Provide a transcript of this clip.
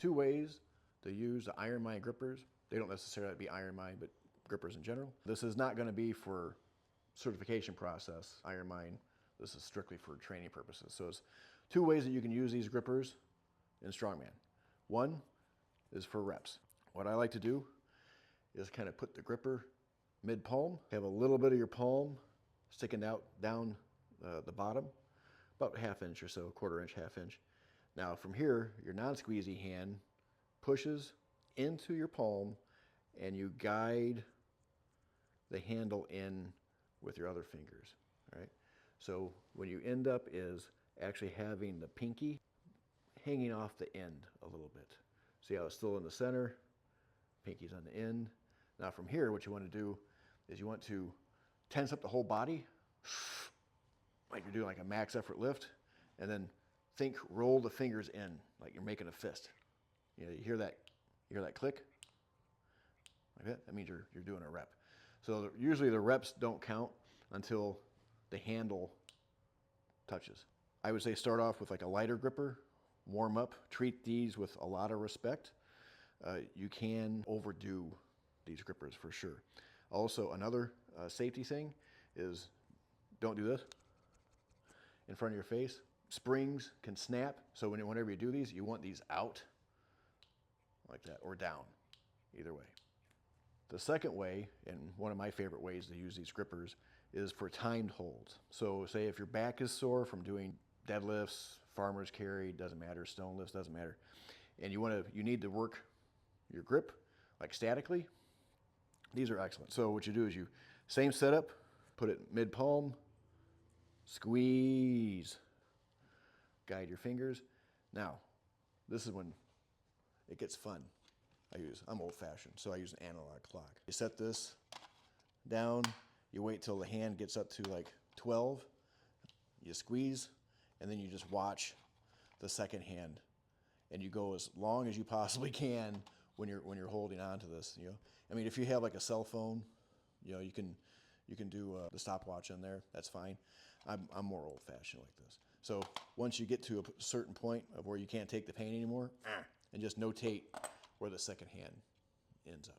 two ways to use the Ironmind grippers. They don't necessarily have to be Ironmind, but grippers in general. This is not going to be for certification process, Ironmind. This is strictly for training purposes. So it's two ways that you can use these grippers in Strongman. One is for reps. What I like to do is kind of put the gripper mid-palm, have a little bit of your palm sticking out down the bottom, about ½ inch or so, ½ inch, ½ inch. Now from here, your non-squeezy hand pushes into your palm and you guide the handle in with your other fingers, all right? So what you end up is actually having the pinky hanging off the end a little bit. See how it's still in the center, pinky's on the end. Now from here, what you want to do is you want to tense up the whole body, like you're doing like a max effort lift, and then roll the fingers in, like you're making a fist. You know, you hear that click? Like that? That means you're doing a rep. So usually the reps don't count until the handle touches. I would say start off with like a lighter gripper, warm up, treat these with a lot of respect. You can overdo these grippers for sure. Also, another safety thing is don't do this in front of your face. Springs can snap, so whenever you do these, you want these out like that or down, either way. The second way, and one of my favorite ways to use these grippers, is for timed holds. So say if your back is sore from doing deadlifts, farmer's carry, doesn't matter, stone lifts, doesn't matter, and you need to work your grip like statically, these are excellent. So what you do is same setup, put it mid-palm, squeeze, guide your fingers. Now, this is when it gets fun. I'm old-fashioned, so I use an analog clock. You set this down, you wait till the hand gets up to like 12, you squeeze, and then you just watch the second hand, and you go as long as you possibly can when you're holding on to this. You know, I mean, if you have like a cell phone, you know, you can do the stopwatch in there. That's fine. I'm more old-fashioned like this. So once you get to a certain point of where you can't take the pain anymore, and just notate where the second hand ends up.